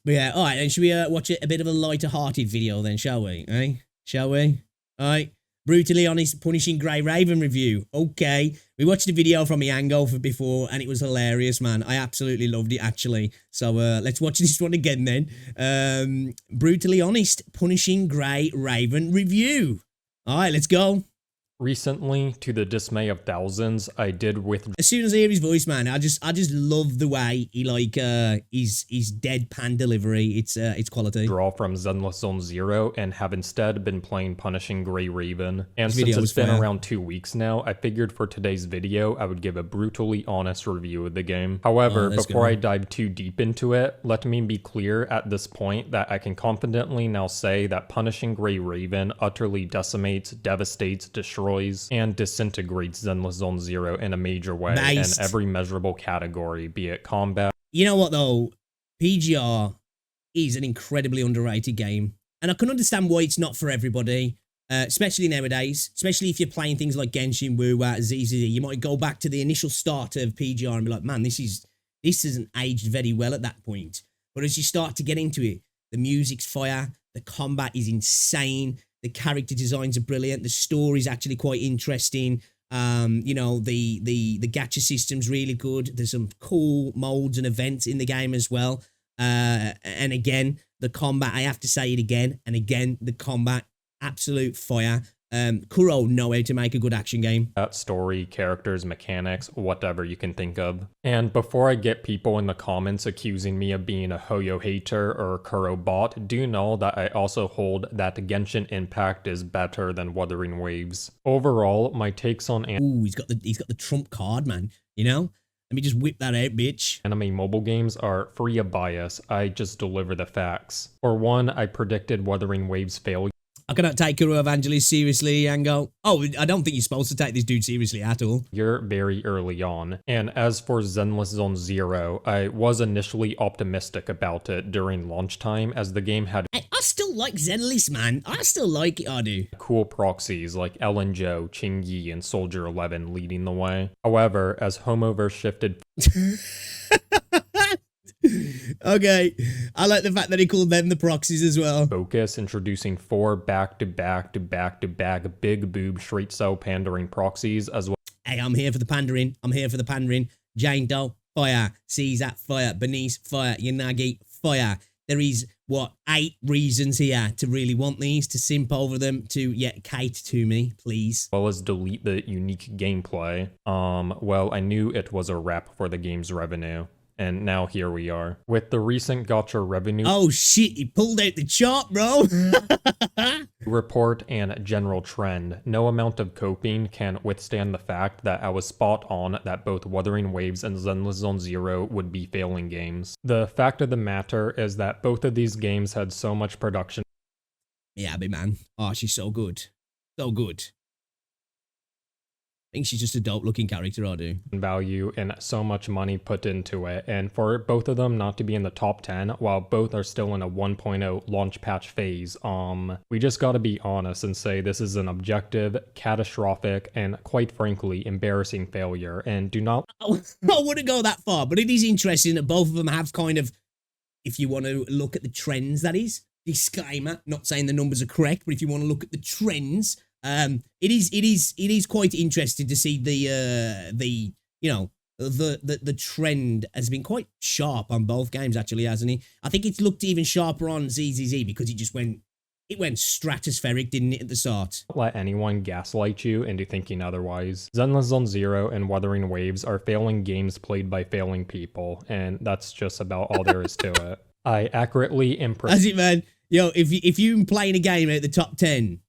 But yeah, all right, then should we watch a bit of a lighter-hearted video then, shall we? Eh? Shall we? All right. Brutally honest, punishing Grey Raven review. Okay. We watched the video from Iango for before, and it was hilarious, man. I absolutely loved it, actually. So let's watch this one again then. Brutally honest, punishing Grey Raven review. All right, let's go. Recently, to the dismay of thousands, I did withdraw. As soon as I hear his voice, man, I just love the way he his deadpan delivery. It's quality. From Zenless Zone Zero and have instead been playing Punishing Grey Raven. And This since it's been around 2 weeks now, I figured for today's video, I would give a brutally honest review of the game. However, before I dive too deep into it, let me be clear at this point that I can confidently now say that Punishing Grey Raven utterly decimates, devastates, destroys, and disintegrates Zenless Zone Zero in a major way in every measurable category, be it combat. You know what though? PGR is an incredibly underrated game, and I can understand why it's not for everybody, especially nowadays, especially if you're playing things like Genshin, WoW, ZZZ. You might go back to the initial start of PGR and be like, man, this isn't aged very well at that point. But as you start to get into it, the music's fire, the combat is insane, the character designs are brilliant, the story's actually quite interesting. You know, the gacha system's really good. There's some cool molds and events in the game as well. And again, the combat, I have to say it again and again, the combat, absolute fire. Kuro know how to make a good action game. Story, characters, mechanics, whatever you can think of. And before I get people in the comments accusing me of being a Hoyo hater or Kuro bot, do know that I also hold that Genshin Impact is better than Wuthering Waves. Overall, my takes on Ooh, he's got the trump card, man. You know? Let me just whip that out, bitch. Anime mobile games are free of bias. I just deliver the facts. For one, I predicted Wuthering Waves' failure. I cannot take Kuro Evangelist seriously, Yango. Oh, I don't think you're supposed to take this dude seriously at all. You're very early on. And as for Zenless Zone Zero, I was initially optimistic about it during launch time, as the game had I still like Zenless, man. I still like it, I do. Cool proxies like Ellen Joe, Ching Yi, and Soldier 11 leading the way. However, as Homoverse shifted Okay, I like the fact that he called them the proxies as well. Focus, introducing 4 back-to-back-to-back-to-back big boob straight cell pandering proxies as well. Hey, I'm here for the pandering. I'm here for the pandering. Jane Doe, fire. Caesar, fire. Bernice, fire. Yanagi, fire. There is, what, 8 reasons here to really want these, to simp over them, to, yeah, kate to me, please. As well as delete the unique gameplay. Well, I knew it was a wrap for the game's revenue. And now here we are. With the recent Gacha revenue oh shit, he pulled out the chart, bro. report and general trend, no amount of coping can withstand the fact that I was spot on that both Wuthering Waves and Zenless Zone Zero would be failing games. The fact of the matter is that both of these games had so much production. Yeah, big man. Oh, she's so good. So good. I think she's just a dope-looking character, I do. Value and so much money put into it, and for both of them not to be in the top 10 while both are still in a 1.0 launch patch phase, we just gotta be honest and say this is an objective, catastrophic, and quite frankly embarrassing failure, and do not— I wouldn't go that far, but it is interesting that both of them have kind of, if you want to look at the trends, that is, disclaimer, not saying the numbers are correct, but if you want to look at the trends, it is quite interesting to see the trend has been quite sharp on both games, actually, hasn't it? I think it's looked even sharper on ZZZ because it went stratospheric, didn't it, at the start? Don't let anyone gaslight you into thinking otherwise. Zenless Zone Zero and Wuthering Waves are failing games played by failing people, and that's just about all there is to it. I accurately That's it, man. Yo, if you playing a game at the top 10,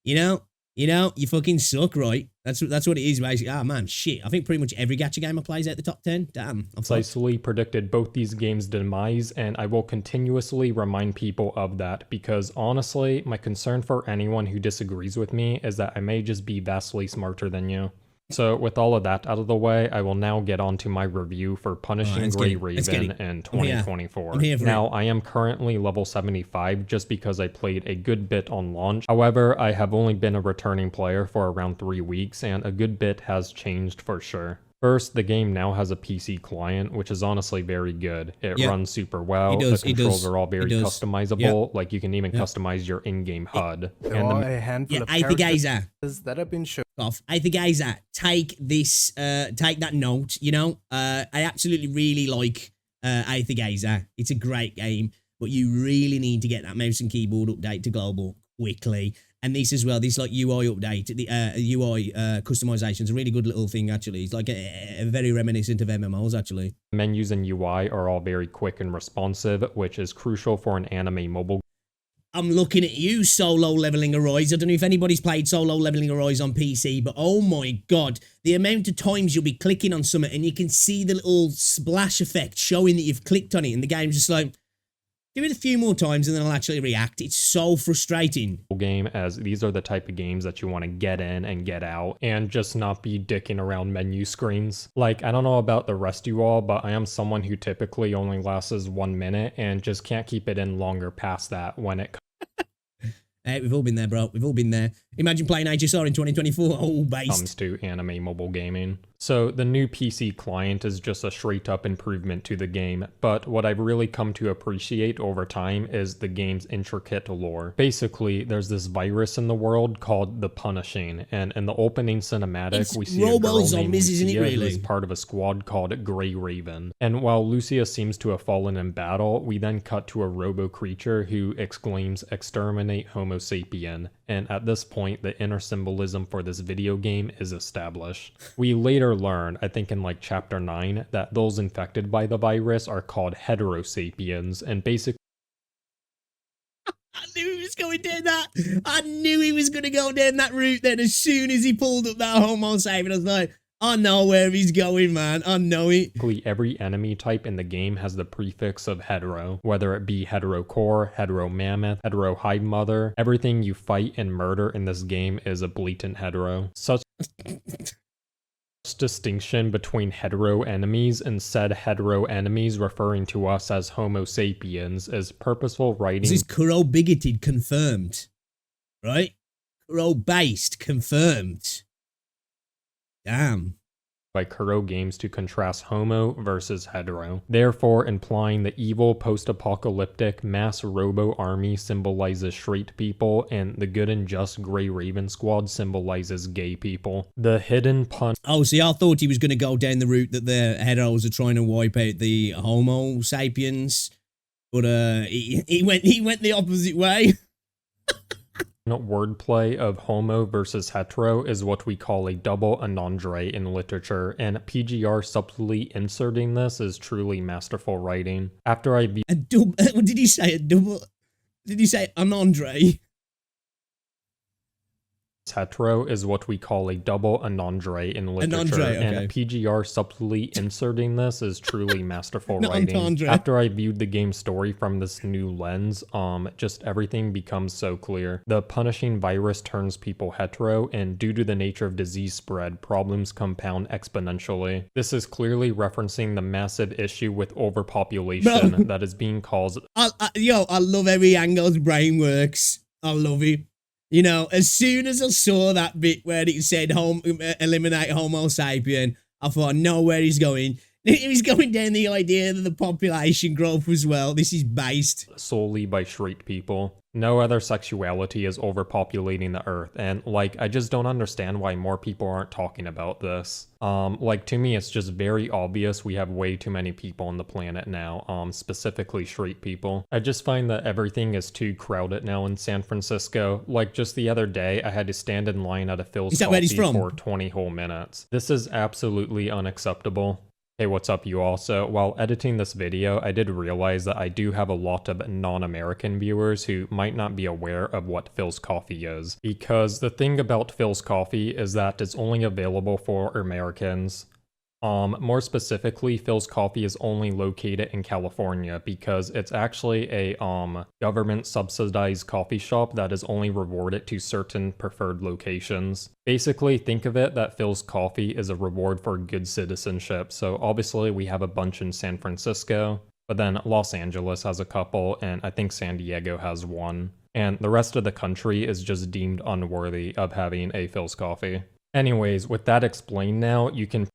you know, you fucking suck, right? That's what it is, basically. Ah, man, shit. I think pretty much every gacha game I play is at the top 10. Damn, I'm precisely predicted both these games' demise, and I will continuously remind people of that, because honestly, my concern for anyone who disagrees with me is that I may just be vastly smarter than you. So with all of that out of the way, I will now get on to my review for Punishing Grey Raven in 2024. Now, I am currently level 75 just because I played a good bit on launch. However, I have only been a returning player for around 3 weeks, and a good bit has changed for sure. First, the game now has a PC client, which is honestly very good. It Yep. runs super well. It does, The it controls does, are all it very does. customizable. Like you can even Yep. customize your in-game HUD. There And are a handful Yeah, of Aether characters Gazer. that have been shown. Off. Aether Gazer, take this, take that note, you know? I absolutely really like Aether Gazer. It's a great game, but you really need to get that mouse and keyboard update to global quickly. And this as well, this like UI update, the UI customization is a really good little thing actually. It's like a very reminiscent of MMOs actually. menus and UI are all very quick and responsive, which is crucial for an anime mobile I'm looking at you, Solo Leveling Arise. I don't know if anybody's played Solo Leveling Arise on PC, but oh my god, the amount of times you'll be clicking on something and you can see the little splash effect showing that you've clicked on it, and the game's just like, do it a few more times and then I'll actually react. It's so frustrating. game, as these are the type of games that you want to get in and get out and just not be dicking around menu screens. Like, I don't know about the rest of you all, but I am someone who typically only lasts 1 minute and just can't keep it in longer past that when it Hey, we've all been there, bro. We've all been there. Imagine playing HSR in 2024. Oh, based. comes to anime mobile gaming. So the new PC client is just a straight up improvement to the game, but what I've really come to appreciate over time is the game's intricate lore. Basically, there's this virus in the world called the Punishing, and in the opening cinematic, It's we see a girl named robo-zombies, isn't it, Lucia really? who's part of a squad called Grey Raven. And while Lucia seems to have fallen in battle, we then cut to a robo creature who exclaims, "Exterminate Homo sapien." And at this point, the inner symbolism for this video game is established. We later learn, I think in like chapter 9, that those infected by the virus are called heterosapiens, and basically I knew he was going down that. I knew he was going to go down that route then. As soon as he pulled up that Homo sapien, I was like, I know where he's going, man. I know it. every enemy type in the game has the prefix of hetero, whether it be hetero core, hetero mammoth, hetero hive mother. Everything you fight and murder in this game is a blatant hetero. Such distinction between hetero enemies and said hetero enemies referring to us as Homo sapiens is purposeful writing. This is Kuro bigoted, confirmed. Right? Kuro based, confirmed. Damn. By Kuro Games to contrast homo versus hetero, therefore implying the evil post-apocalyptic mass robo army symbolizes straight people and the good and just Grey Raven squad symbolizes gay people. The hidden pun Oh, see, I thought he was going to go down the route that the heteros are trying to wipe out the Homo sapiens, but he went the opposite way. wordplay of homo versus hetero is what we call a double entendre in literature, and PGR subtly inserting this is truly masterful writing. After I A double, what did he say? A double, did he say an Andre? hetero is what we call a double entendre in literature, okay. and PGR subtly inserting this is truly masterful Not writing. entendre. After I viewed the game's story from this new lens, just everything becomes so clear. The punishing virus turns people hetero, and due to the nature of disease spread, problems compound exponentially. This is clearly referencing the massive issue with overpopulation Bro. that is being caused. I love every angle's brain works. I love it. You know, as soon as I saw that bit where it said eliminate Homo sapien, I thought, I know where he's going. He's going down the idea that the population growth as well. This is based solely by straight people. No other sexuality is overpopulating the earth, and like, I just don't understand why more people aren't talking about this. Like, to me, it's just very obvious we have way too many people on the planet now, specifically straight people. I just find that everything is too crowded now in San Francisco. Like, just the other day, I had to stand in line at a Phil's Is that where he's Coffee from? for 20 whole minutes. This is absolutely unacceptable. Hey, what's up, you all? So, while editing this video, I did realize that I do have a lot of non-American viewers who might not be aware of what Phil's Coffee is. Because the thing about Phil's Coffee is that it's only available for Americans. More specifically, Phil's Coffee is only located in California because it's actually a government subsidized coffee shop that is only rewarded to certain preferred locations. Basically, think of it that Phil's Coffee is a reward for good citizenship. So obviously we have a bunch in San Francisco, but then Los Angeles has a couple, and I think San Diego has one. And the rest of the country is just deemed unworthy of having a Phil's Coffee. Anyways, with that explained now, you can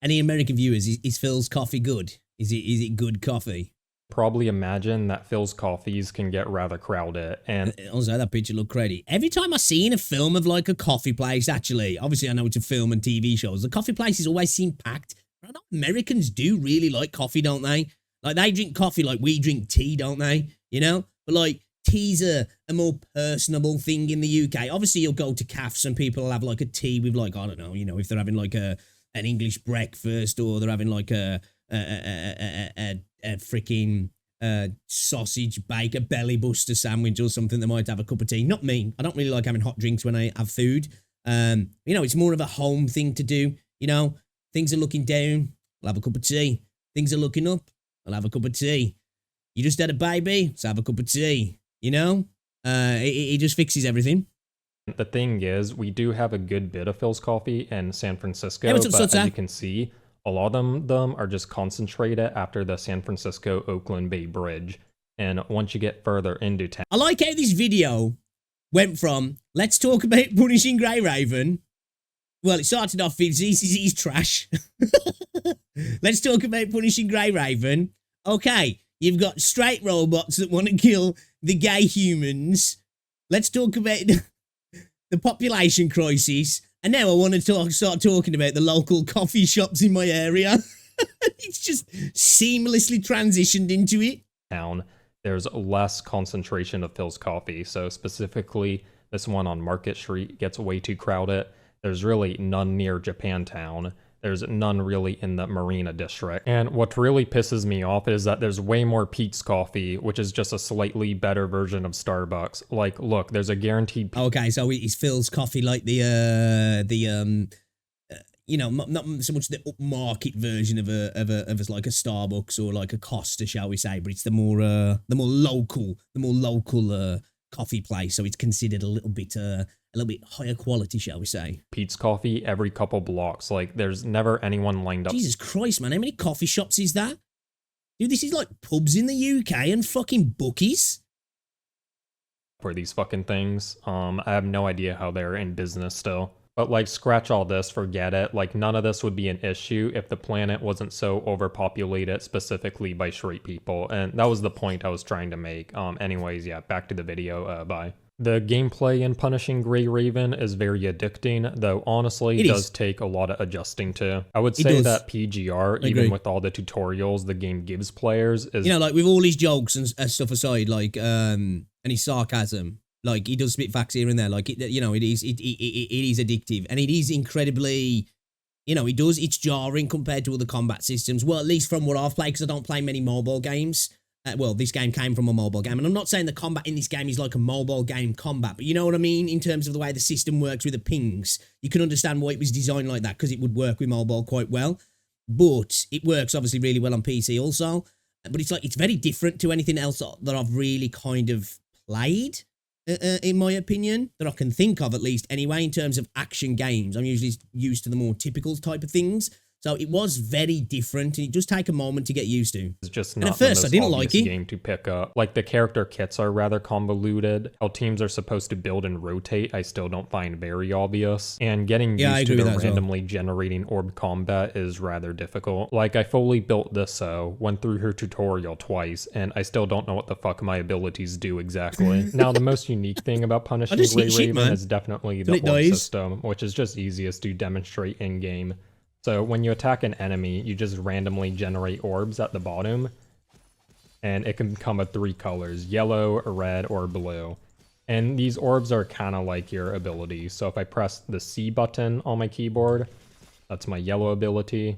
Any American viewers, is Phil's coffee good? Is it good coffee? Probably imagine that Phil's coffees can get rather crowded, and Also, that picture looked crazy. Every time I seen a film of like a coffee place, actually, obviously I know it's a film and TV shows, the coffee places always seem packed. But I know Americans do really like coffee, don't they? Like, they drink coffee like we drink tea, don't they? You know? But like, tea's a more personable thing in the UK. Obviously, you'll go to cafes and people will have like a tea with like, I don't know, you know, if they're having like an English breakfast, or they're having like a freaking sausage bake, a belly buster sandwich or something, they might have a cup of tea. Not me. I don't really like having hot drinks when I have food. You know, it's more of a home thing to do. You know, things are looking down, I'll have a cup of tea. Things are looking up, I'll have a cup of tea. You just had a baby, let's have a cup of tea. You know, it just fixes everything. the thing is, we do have a good bit of Phil's coffee in San Francisco, Hey, what's up, but as Sota? you can see, a lot of them are just concentrated after the San Francisco-Oakland Bay Bridge. And once you get further into town, I like how this video went from, let's talk about punishing Grey Raven. Well, it started off with ZCZ's trash. Let's talk about punishing Grey Raven. Okay, you've got straight robots that want to kill the gay humans. Let's talk about the population crisis. And now I want to start talking about the local coffee shops in my area. It's just seamlessly transitioned into it. there's less concentration of Phil's coffee. So specifically, this one on Market Street gets way too crowded. There's really none near Japantown. There's none really in the Marina District. And what really pisses me off is that there's way more Pete's Coffee, which is just a slightly better version of Starbucks. Like, look, there's a guaranteed... Okay, so is Phil's coffee like the you know, not so much the upmarket version of a like a Starbucks or like a Costa, shall we say, but it's the more local coffee place. So it's considered a little bit higher quality, shall we say. Pete's Coffee every couple blocks. Like, there's never anyone lined up. Jesus Christ, man, how many coffee shops is that? Dude, this is like pubs in the UK and fucking bookies. For these fucking things. I have no idea how they're in business still. But like, scratch all this, forget it. Like, none of this would be an issue if the planet wasn't so overpopulated specifically by straight people. And that was the point I was trying to make. Anyways, yeah, back to the video. Bye. The gameplay in Punishing Grey Raven is very addicting, though honestly it does take a lot of adjusting to. I would say that PGR, even with all the tutorials the game gives players, is... You know, like, with all his jokes and stuff aside, like, and his sarcasm, like, he does spit facts here and there, like, you know, it is addictive, and it is incredibly, you know, it's jarring compared to other combat systems, well, at least from what I've played, because I don't play many mobile games. Well, this game came from a mobile game, and I'm not saying the combat in this game is like a mobile game combat, but you know what I mean, in terms of the way the system works with the pings. You can understand why it was designed like that, because it would work with mobile quite well, but it works obviously really well on PC also, but it's very different to anything else that I've really kind of played, in my opinion, that I can think of, at least anyway, in terms of action games. I'm usually used to the more typical type of things. So it was very different, and it does take a moment to get used to. It's just and not at first, the I most didn't obvious like it. game to pick up. Like, the character kits are rather convoluted. How teams are supposed to build and rotate, I still don't find very obvious. And getting used to the randomly generating orb combat is rather difficult. Like, I fully built this, went through her tutorial twice, and I still don't know what the fuck my abilities do exactly. Now, the most unique thing about Punishing Grey Raven is definitely the orb system, which is just easiest to demonstrate in-game. So when you attack an enemy, you just randomly generate orbs at the bottom, and it can come of 3 colors, yellow, red, or blue. And these orbs are kind of like your abilities. So if I press the C button on my keyboard, that's my yellow ability.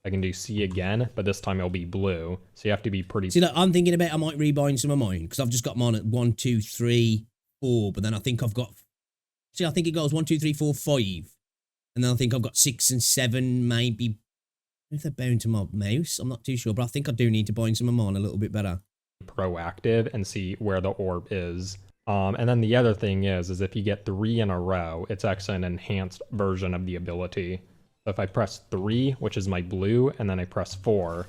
I can do C again, but this time it'll be blue. So you have to be pretty... See, look, I'm thinking about I might rebind some of mine, because I've just got mine at 1, 2, 3, 4, but then I think I've got... See, I think it goes 1, 2, 3, 4, 5. And then I think I've got 6 and 7, maybe. If they're bound to my mouse, I'm not too sure. But I think I do need to bind some of mine a little bit better. Proactive and see where the orb is. And then the other thing is if you get 3 in a row, it's actually an enhanced version of the ability. So if I press 3, which is my blue, and then I press 4,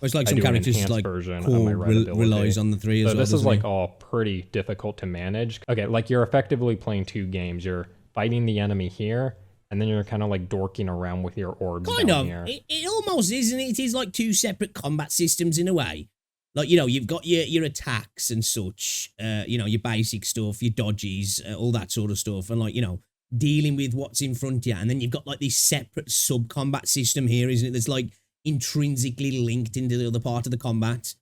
it's like some characters like version of my red ability. Relies on the 3 as well. So this is like all pretty difficult to manage. Okay, like, you're effectively playing 2 games. You're fighting the enemy here, and then you're kind of like dorking around with your orbs Kind down of. here. It almost isn't it? It is like two separate combat systems in a way. Like, you know, you've got your attacks and such, you know, your basic stuff, your dodges, all that sort of stuff. And like, you know, dealing with what's in front of you. And then you've got like this separate sub-combat system here, isn't it? That's like intrinsically linked into the other part of the combat.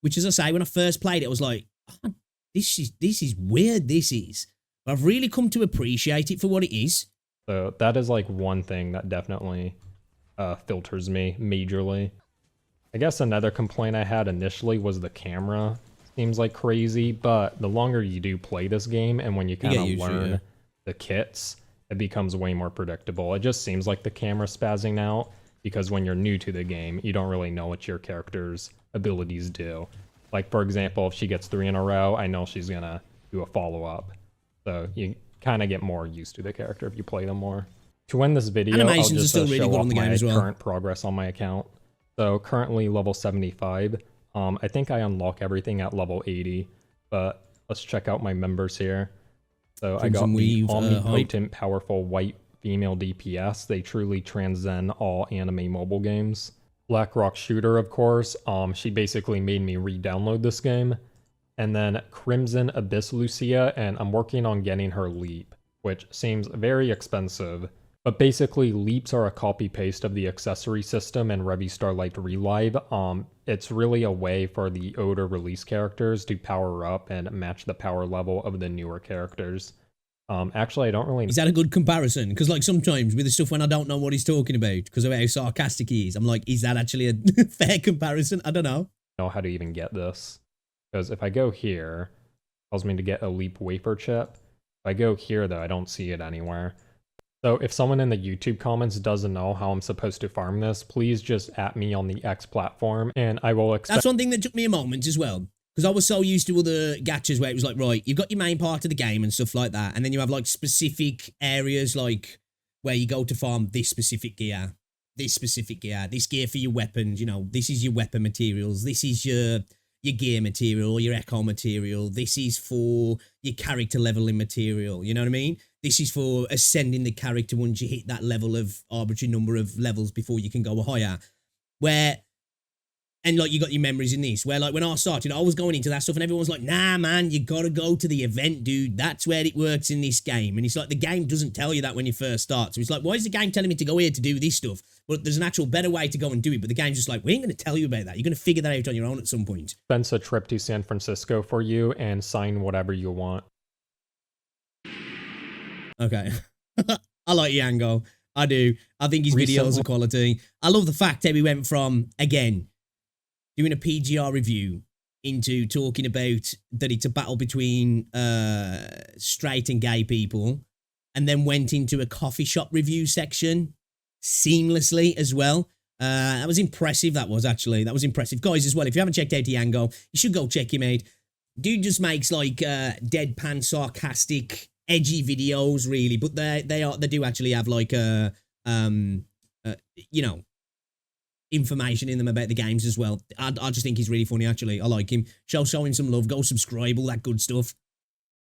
Which, as I say, when I first played it, I was like, oh, this is weird, this is. But I've really come to appreciate it for what it is. So that is like one thing that definitely filters me majorly. I guess another complaint I had initially was the camera. Seems like crazy, but the longer you do play this game and when you kind of learn the kits, it becomes way more predictable. It just seems like the camera's spazzing out because when you're new to the game, you don't really know what your character's abilities do. Like, for example, if she gets 3 in a row, I know she's gonna do a follow-up. So you kind of get more used to the character if you play them more. To end this video, Animations I'll just are still really show good off on the game my as well. current progress on my account. So currently level 75. I think I unlock everything at level 80, but let's check out my members here. So I got the omnipotent, powerful white female DPS. They truly transcend all anime mobile games. Blackrock Shooter, of course. She basically made me re-download this game. And then Crimson Abyss Lucia, and I'm working on getting her Leap, which seems very expensive. But basically, leaps are a copy-paste of the accessory system in Revy Starlight Relive. It's really a way for the older release characters to power up and match the power level of the newer characters. Actually, I don't really... Is that a good comparison? Because like sometimes with the stuff when I don't know what he's talking about because of how sarcastic he is, I'm like, is that actually a fair comparison? I don't know. How to even get this. Because if I go here, it tells me to get a Leap wafer chip. If I go here, though, I don't see it anywhere. So if someone in the YouTube comments doesn't know how I'm supposed to farm this, please just at me on the X platform and I will expect... That's one thing that took me a moment as well. Because I was so used to other gachas where it was like, right, you've got your main part of the game and stuff like that. And then you have like specific areas like where you go to farm this specific gear, this gear for your weapons, you know, this is your weapon materials, this is your gear material or your echo material, this is for your character leveling material, you know what I mean? This is for ascending the character once you hit that level of arbitrary number of levels before you can go higher. Where, and like you got your memories in this, where like when I started, I was going into that stuff and everyone's like, nah, man, you gotta go to the event, dude. That's where it works in this game. And it's like the game doesn't tell you that when you first start. So it's like, why is the game telling me to go here to do this stuff? But there's an actual better way to go and do it. But the game's just like, we ain't gonna tell you about that. You're gonna figure that out on your own at some point. Expense a trip to San Francisco for you and sign whatever you want. Okay. I like Yango. I do. I think his videos are quality. I love the fact that we went from, again, doing a PGR review into talking about that it's a battle between straight and gay people, and then went into a coffee shop review section seamlessly as well. That was impressive, that was actually. That was impressive. Guys, as well, if you haven't checked out Yango, you should go check him out. Dude just makes like deadpan, sarcastic, edgy videos, really, but they do actually have like you know, information in them about the games as well. I just think he's really funny, actually. I like him. Show him some love. Go subscribe, all that good stuff.